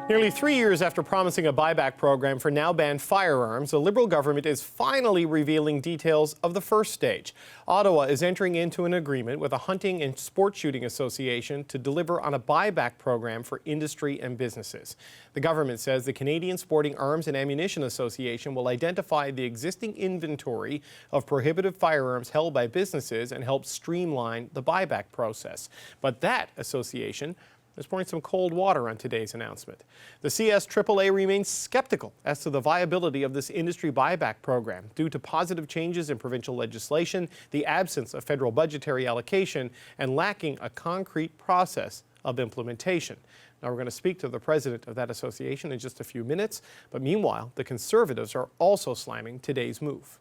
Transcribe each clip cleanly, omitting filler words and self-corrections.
Nearly 3 years after promising a buyback program for now-banned firearms, the Liberal government is finally revealing details of the first stage. Ottawa is entering into an agreement with a hunting and sport shooting association to deliver on a buyback program for industry and businesses. The government says the Canadian Sporting Arms and Ammunition Association will identify the existing inventory of prohibited firearms held by businesses and help streamline the buyback process. But that association is pouring some cold water on today's announcement. The CSAAA remains skeptical as to the viability of this industry buyback program due to positive changes in provincial legislation, the absence of federal budgetary allocation, and lacking a concrete process of implementation. Now, we're going to speak to the president of that association in just a few minutes, but meanwhile, the Conservatives are also slamming today's move.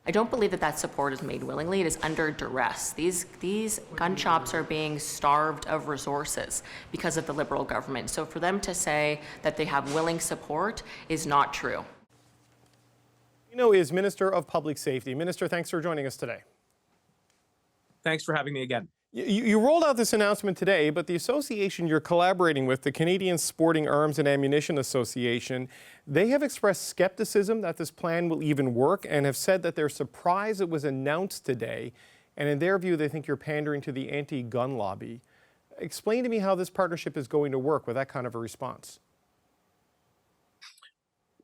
I don't believe that support is made willingly. It is under duress. These gun shops are being starved of resources because of the Liberal government. So for them to say that they have willing support is not true. Is Minister of Public Safety. Minister, thanks for joining us today. Thanks for having me again. You rolled out this announcement today, but the association you're collaborating with, the Canadian Sporting Arms and Ammunition Association, they have expressed skepticism that this plan will even work and have said that they're surprised it was announced today. And in their view, they think you're pandering to the anti-gun lobby. Explain to me how this partnership is going to work with that kind of a response.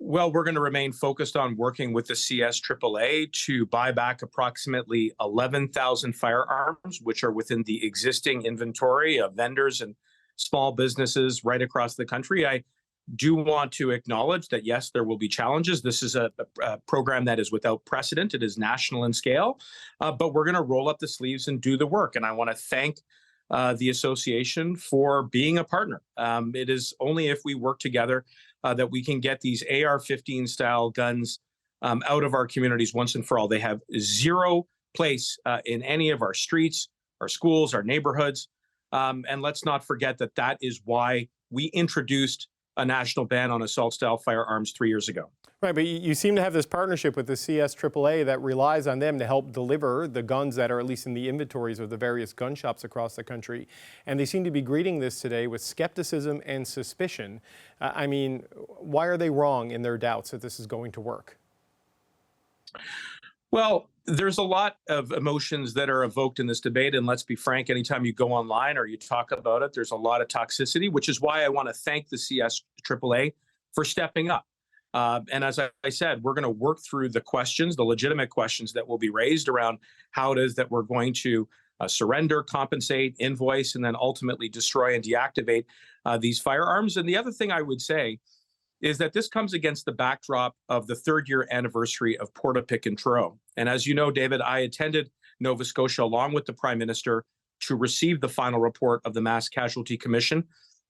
Well, we're going to remain focused on working with the CSAAA to buy back approximately 11,000 firearms, which are within the existing inventory of vendors and small businesses right across the country. I do want to acknowledge that, yes, there will be challenges. This is a program that is without precedent. It is national in scale, but we're going to roll up the sleeves and do the work. And I want to thank the association for being a partner. It is only if we work together that we can get these AR-15 style guns out of our communities once and for all. They have zero place in any of our streets, our schools, our neighborhoods. And let's not forget that that is why we introduced a national ban on assault-style firearms 3 years ago. Right, but you seem to have this partnership with the CSAAA that relies on them to help deliver the guns that are at least in the inventories of the various gun shops across the country. And they seem to be greeting this today with skepticism and suspicion. I mean, why are they wrong in their doubts that this is going to work? Well, there's a lot of emotions that are evoked in this debate. And let's be frank, anytime you go online or you talk about it, there's a lot of toxicity, which is why I want to thank the CSAAA for stepping up. And as I said, we're going to work through the questions, the legitimate questions that will be raised around how it is that we're going to surrender, compensate, invoice, and then ultimately destroy and deactivate these firearms. And the other thing I would say is that this comes against the backdrop of the third-year anniversary of Portapique-and-Truro. And as you know, David, I attended Nova Scotia along with the Prime Minister to receive the final report of the Mass Casualty Commission,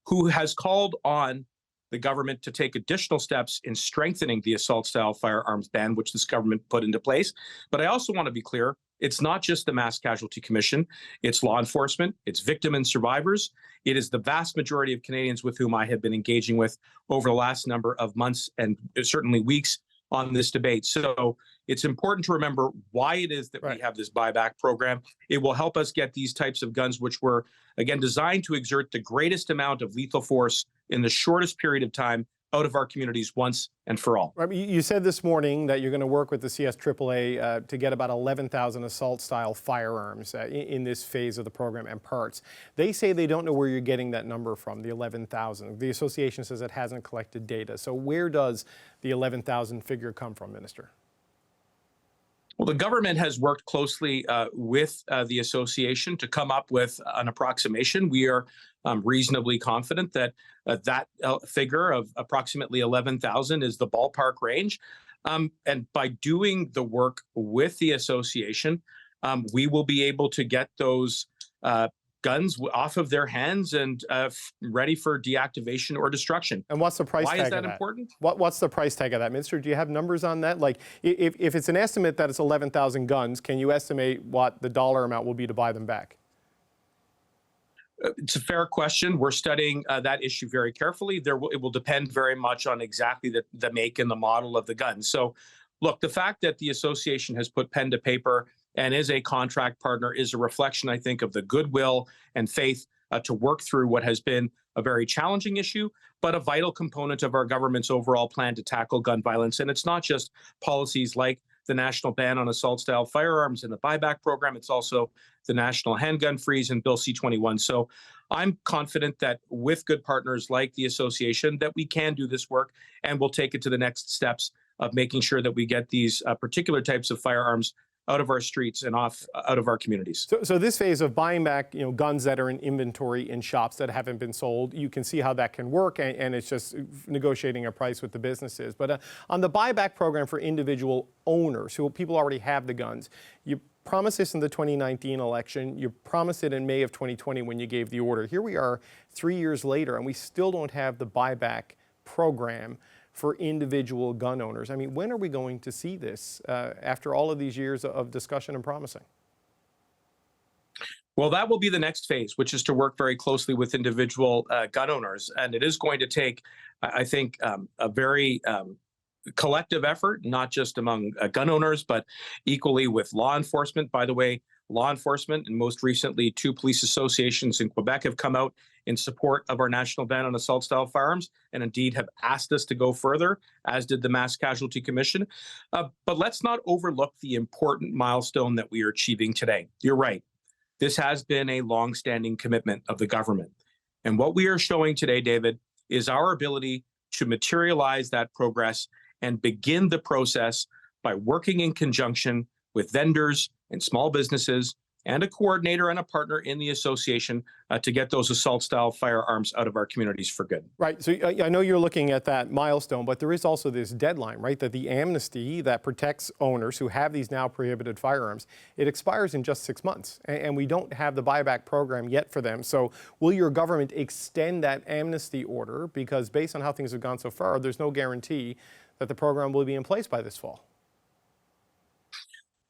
who has called on the government to take additional steps in strengthening the assault-style firearms ban, which this government put into place. But I also want to be clear, it's not just the Mass Casualty Commission, it's law enforcement, it's victim and survivors. It is the vast majority of Canadians with whom I have been engaging with over the last number of months and certainly weeks on this debate. So it's important to remember why it is that we have this buyback program. It will help us get these types of guns, which were, again, designed to exert the greatest amount of lethal force in the shortest period of time out of our communities once and for all. Right, you said this morning that you're going to work with the CSAAA to get about 11,000 assault-style firearms in this phase of the program and parts. They say they don't know where you're getting that number from, the 11,000. The association says it hasn't collected data. So where does the 11,000 figure come from, Minister? Well, the government has worked closely with the association to come up with an approximation. We are reasonably confident that that figure of approximately 11,000 is the ballpark range. And by doing the work with the association, we will be able to get those guns off of their hands and ready for deactivation or destruction. And what's the price tag of that? Why is that important? What's the price tag of that, Minister? Do you have numbers on that? Like, if it's an estimate that it's 11,000 guns, can you estimate what the dollar amount will be to buy them back? It's a fair question. We're studying that issue very carefully. It will depend very much on exactly the make and the model of the gun. So, look, the fact that the association has put pen to paper and is a contract partner is a reflection, I think, of the goodwill and faith to work through what has been a very challenging issue, but a vital component of our government's overall plan to tackle gun violence. And it's not just policies like the national ban on assault-style firearms and the buyback program. It's also the national handgun freeze and Bill C-21. So I'm confident that with good partners like the association that we can do this work, and we'll take it to the next steps of making sure that we get these particular types of firearms out of our streets and out of our communities. So this phase of buying back, guns that are in inventory in shops that haven't been sold, you can see how that can work, and it's just negotiating a price with the businesses. But on the buyback program for individual owners, who people already have the guns, you promised this in the 2019 election. You promised it in May of 2020 when you gave the order. Here we are 3 years later, and we still don't have the buyback program for individual gun owners. I mean, when are we going to see this after all of these years of discussion and promising? Well, that will be the next phase, which is to work very closely with individual gun owners. And it is going to take, I think, a very collective effort, not just among gun owners, but equally with law enforcement. By the way, law enforcement and most recently 2 police associations in Quebec have come out in support of our national ban on assault-style firearms and indeed have asked us to go further, as did the Mass Casualty Commission. But let's not overlook the important milestone that we are achieving today. You're right. This has been a long-standing commitment of the government. And what we are showing today, David, is our ability to materialize that progress and begin the process by working in conjunction with vendors and small businesses and a coordinator and a partner in the association to get those assault-style firearms out of our communities for good. Right. So I know you're looking at that milestone, but there is also this deadline, right? That the amnesty that protects owners who have these now prohibited firearms, it expires in just 6 months, and we don't have the buyback program yet for them. So will your government extend that amnesty order? Because based on how things have gone so far, there's no guarantee that the program will be in place by this fall.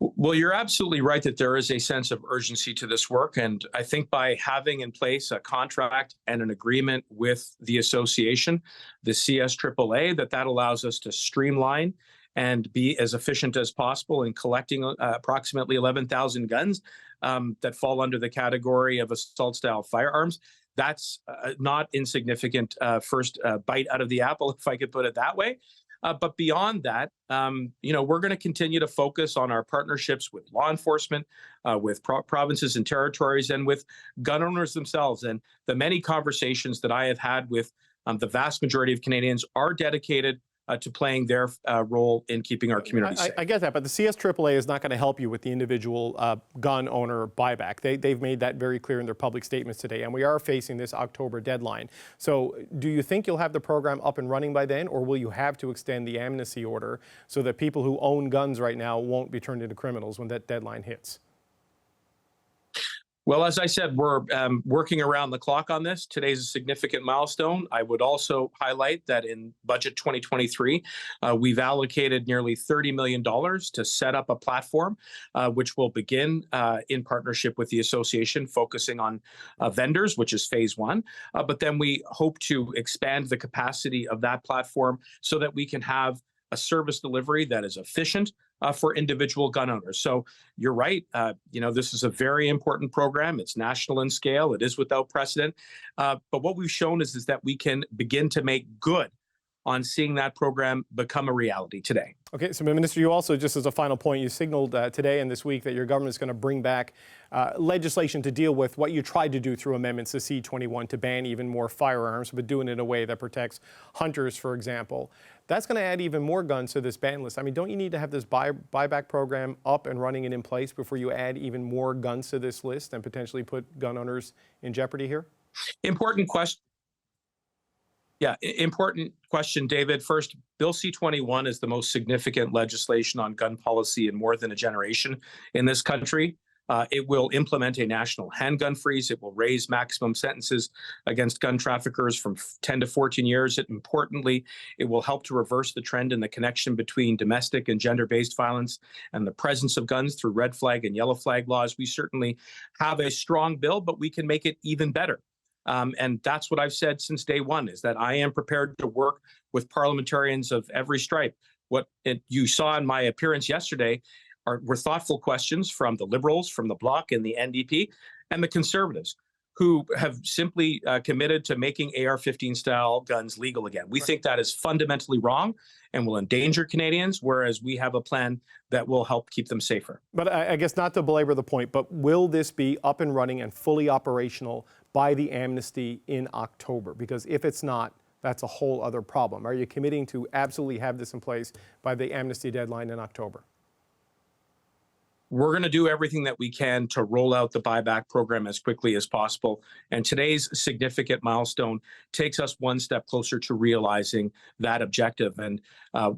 Well, you're absolutely right that there is a sense of urgency to this work. And I think by having in place a contract and an agreement with the association, the CSAAA, that allows us to streamline and be as efficient as possible in collecting approximately 11,000 guns that fall under the category of assault-style firearms. That's not insignificant first bite out of the apple, if I could put it that way. But beyond that, we're going to continue to focus on our partnerships with law enforcement, with provinces and territories, and with gun owners themselves. And the many conversations that I have had with the vast majority of Canadians are dedicated to playing their role in keeping our communities safe. I get that, but the CSAAA is not going to help you with the individual gun owner buyback. They've made that very clear in their public statements today, and we are facing this October deadline. So do you think you'll have the program up and running by then, or will you have to extend the amnesty order so that people who own guns right now won't be turned into criminals when that deadline hits? Well, as I said, we're working around the clock on this. Today's a significant milestone. I would also highlight that in Budget 2023, we've allocated nearly $30 million to set up a platform, which will begin in partnership with the association, focusing on vendors, which is phase 1. But then we hope to expand the capacity of that platform so that we can have a service delivery that is efficient for individual gun owners. So you're right. This is a very important program. It's national in scale. It is without precedent. But what we've shown is that we can begin to make good on seeing that program become a reality today. Okay, so Minister, you also, just as a final point, you signaled today and this week that your government is going to bring back legislation to deal with what you tried to do through amendments to C-21 to ban even more firearms, but doing it in a way that protects hunters, for example. That's going to add even more guns to this ban list. I mean, don't you need to have this buyback program up and running and in place before you add even more guns to this list and potentially put gun owners in jeopardy here? Important question. Yeah, important question, David. First, Bill C-21 is the most significant legislation on gun policy in more than a generation in this country. It will implement a national handgun freeze. It will raise maximum sentences against gun traffickers from 10 to 14 years. Importantly, it will help to reverse the trend in the connection between domestic and gender-based violence and the presence of guns through red flag and yellow flag laws. We certainly have a strong bill, but we can make it even better. And that's what I've said since day one, is that I am prepared to work with parliamentarians of every stripe. What you saw in my appearance yesterday were thoughtful questions from the Liberals, from the Bloc and the NDP, and the Conservatives, who have simply committed to making AR-15 style guns legal again. We think that is fundamentally wrong and will endanger Canadians, whereas we have a plan that will help keep them safer. But I guess not to belabor the point, but will this be up and running and fully operational by the amnesty in October? Because if it's not, that's a whole other problem. Are you committing to absolutely have this in place by the amnesty deadline in October? We're going to do everything that we can to roll out the buyback program as quickly as possible. And today's significant milestone takes us one step closer to realizing that objective. And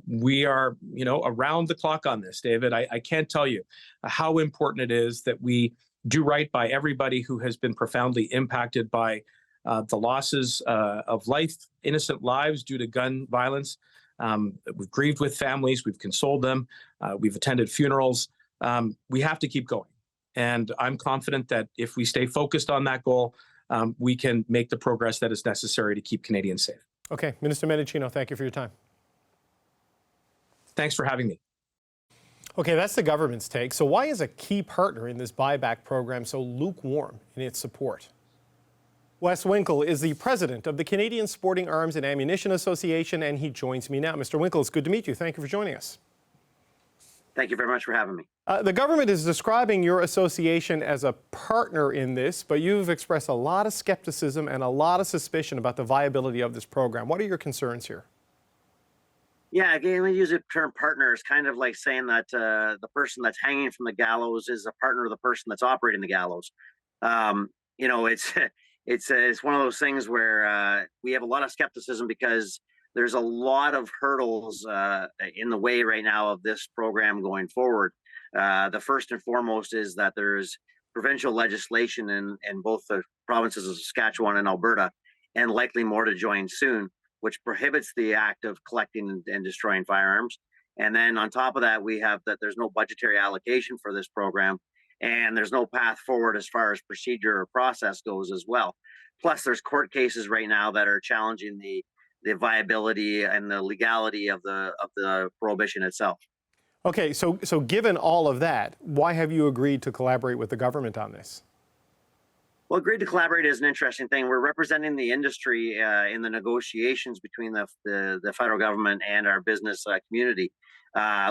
we are, around the clock on this, David. I can't tell you how important it is that we do right by everybody who has been profoundly impacted by the losses of life, innocent lives due to gun violence. We've grieved with families. We've consoled them. We've attended funerals. We have to keep going. And I'm confident that if we stay focused on that goal, we can make the progress that is necessary to keep Canadians safe. Okay, Minister Mendicino, thank you for your time. Thanks for having me. Okay, that's the government's take. So why is a key partner in this buyback program so lukewarm in its support? Wes Winkel is the president of the Canadian Sporting Arms and Ammunition Association, and he joins me now. Mr. Winkel, it's good to meet you. Thank you for joining us. Thank you very much for having me. The government is describing your association as a partner in this, but you've expressed a lot of skepticism and a lot of suspicion about the viability of this program. What are your concerns here? Yeah, again, we use the term partner. It's kind of like saying that the person that's hanging from the gallows is a partner of the person that's operating the gallows. It's one of those things where we have a lot of skepticism because there's a lot of hurdles in the way right now of this program going forward. The first and foremost is that there's provincial legislation in both the provinces of Saskatchewan and Alberta, and likely more to join soon, which prohibits the act of collecting and destroying firearms. And then on top of that, we have that there's no budgetary allocation for this program, and there's no path forward as far as procedure or process goes as well. Plus, there's court cases right now that are challenging the viability and the legality of the prohibition itself. Okay, so given all of that, why have you agreed to collaborate with the government on this? Well, agreed to collaborate is an interesting thing. We're representing the industry in the negotiations between the federal government and our business community.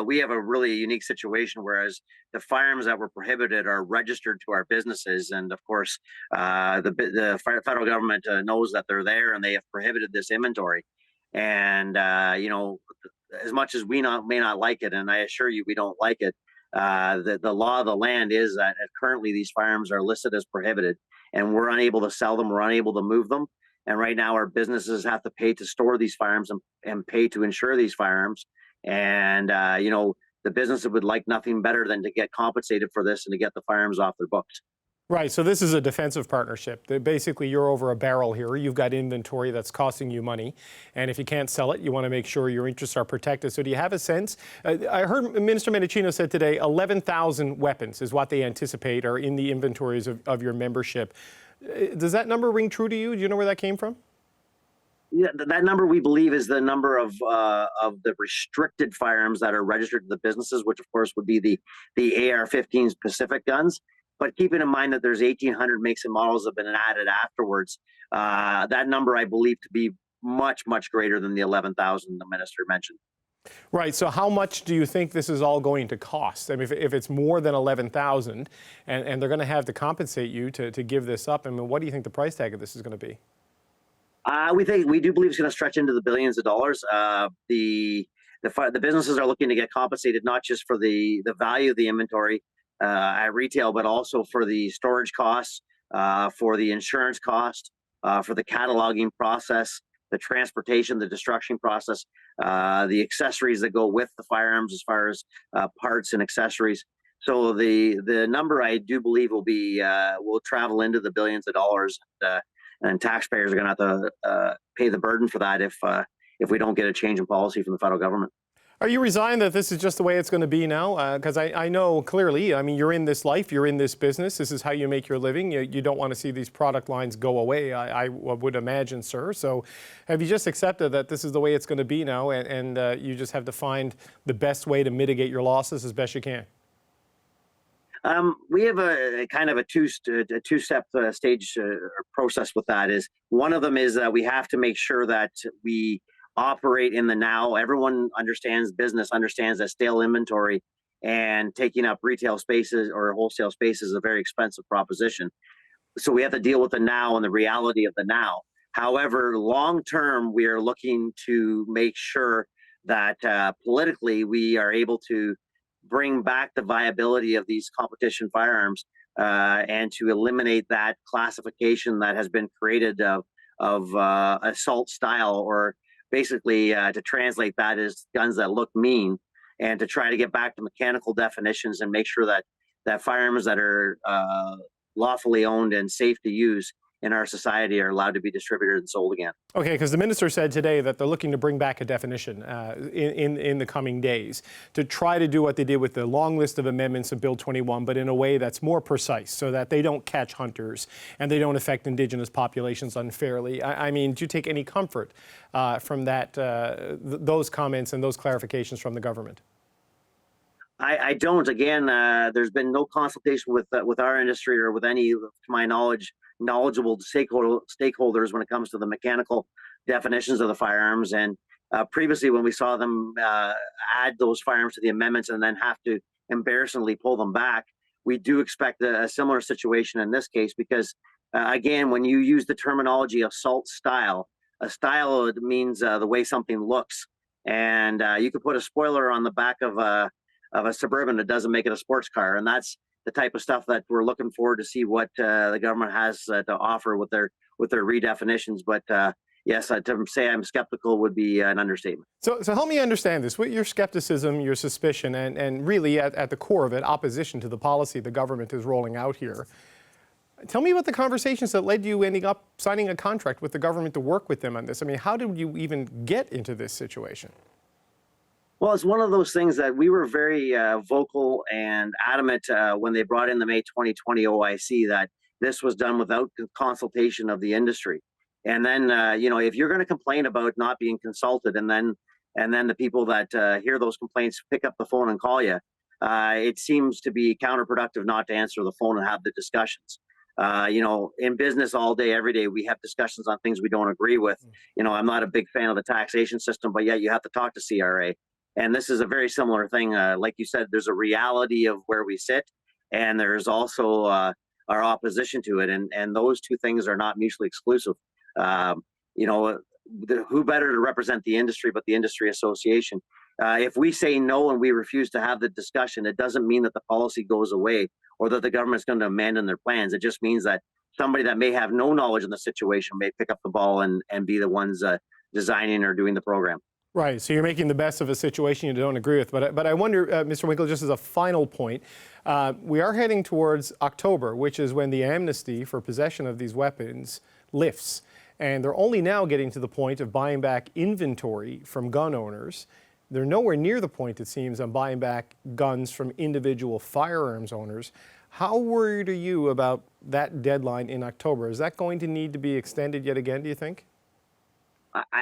We have a really unique situation, whereas the firearms that were prohibited are registered to our businesses, and of course, the federal government knows that they're there, and they have prohibited this inventory. And as much as we may not like it, and I assure you we don't like it, the law of the land is that currently these firearms are listed as prohibited, and we're unable to sell them, we're unable to move them. And right now our businesses have to pay to store these firearms and pay to insure these firearms. And, the business would like nothing better than to get compensated for this and to get the firearms off their books. Right, so this is a defensive partnership. Basically, you're over a barrel here. You've got inventory that's costing you money, and if you can't sell it, you want to make sure your interests are protected. So do you have a sense? I heard Minister Mendicino said today 11,000 weapons is what they anticipate are in the inventories of your membership. Does that number ring true to you? Do you know where that came from? Yeah, that number we believe is the number of the restricted firearms that are registered to the businesses, which of course would be the AR-15 specific guns. But keeping in mind that there's 1,800 makes and models have been added afterwards, that number I believe to be much, much greater than the 11,000 the minister mentioned. Right. So how much do you think this is all going to cost? I mean, if it's more than 11,000 and they're going to have to compensate you to give this up, I mean, what do you think the price tag of this is going to be? We do believe it's going to stretch into the billions of dollars. The businesses are looking to get compensated not just for the value of the inventory at retail, but also for the storage costs, for the insurance cost, for the cataloging process, the transportation, the destruction process, the accessories that go with the firearms as far as parts and accessories. So the number I do believe will travel into the billions of dollars. And taxpayers are going to have to pay the burden for that if we don't get a change in policy from the federal government. Are you resigned that this is just the way it's going to be now? Because I know clearly, I mean, you're in this life, you're in this business, this is how you make your living. You don't want to see these product lines go away, I would imagine, sir. So have you just accepted that this is the way it's going to be now, and you just have to find the best way to mitigate your losses as best you can? We have a kind of a two-step stage process with that. Is one of them is that we have to make sure that we operate in the now. Everyone understands business, understands that stale inventory and taking up retail spaces or wholesale space is a very expensive proposition. So we have to deal with the now and the reality of the now. However, long term, we are looking to make sure that politically we are able to bring back the viability of these competition firearms and to eliminate that classification that has been created of assault style, or basically to translate that as guns that look mean, and to try to get back to mechanical definitions and make sure that firearms that are lawfully owned and safe to use in our society are allowed to be distributed and sold again. Okay, because the minister said today that they're looking to bring back a definition in the coming days to try to do what they did with the long list of amendments of Bill 21, but in a way that's more precise so that they don't catch hunters and they don't affect Indigenous populations unfairly. I mean, do you take any comfort from that, those comments and those clarifications from the government? I don't. Again, there's been no consultation with our industry or with any, to my knowledge, knowledgeable stakeholders when it comes to the mechanical definitions of the firearms. And previously, when we saw them add those firearms to the amendments and then have to embarrassingly pull them back, we do expect a similar situation in this case, because again, when you use the terminology assault style, a style means the way something looks. And you could put a spoiler on the back of a Suburban that doesn't make it a sports car, and that's the type of stuff that we're looking forward to see what the government has to offer with their redefinitions. But yes, to say I'm skeptical would be an understatement. So help me understand this. What your skepticism, your suspicion, and really at the core of it, opposition to the policy the government is rolling out here. Tell me about the conversations that led you ending up signing a contract with the government to work with them on this. I mean, how did you even get into this situation? Well, it's one of those things that we were very vocal and adamant when they brought in the May 2020 OIC that this was done without consultation of the industry. And then, if you're going to complain about not being consulted, and then the people that hear those complaints pick up the phone and call you, it seems to be counterproductive not to answer the phone and have the discussions. In business all day, every day, we have discussions on things we don't agree with. I'm not a big fan of the taxation system, but yet you have to talk to CRA. And this is a very similar thing. Like you said, there's a reality of where we sit, and there's also our opposition to it. And those two things are not mutually exclusive. Who better to represent the industry but the industry association? If we say no and we refuse to have the discussion, it doesn't mean that the policy goes away or that the government's going to abandon their plans. It just means that somebody that may have no knowledge in the situation may pick up the ball and be the ones designing or doing the program. Right, so you're making the best of a situation you don't agree with. But I wonder, Mr. Winkel, just as a final point, we are heading towards October, which is when the amnesty for possession of these weapons lifts. And they're only now getting to the point of buying back inventory from gun owners. They're nowhere near the point, it seems, on buying back guns from individual firearms owners. How worried are you about that deadline in October? Is that going to need to be extended yet again, do you think?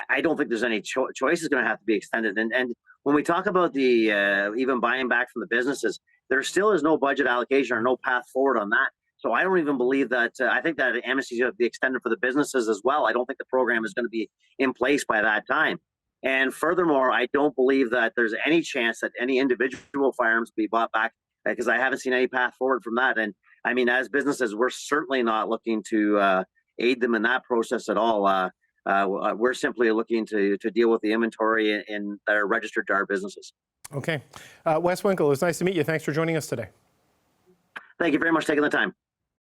I don't think there's any choice is going to have to be extended. And when we talk about the even buying back from the businesses, there still is no budget allocation or no path forward on that. So I don't even believe that. I think that amnesty is going to be extended for the businesses as well. I don't think the program is going to be in place by that time. And furthermore, I don't believe that there's any chance that any individual firearms will be bought back, because I haven't seen any path forward from that. And I mean, as businesses, we're certainly not looking to aid them in that process at all. We're simply looking to deal with the inventory that are registered to our businesses. Okay. Wes Winkel, it's nice to meet you. Thanks for joining us today. Thank you very much for taking the time.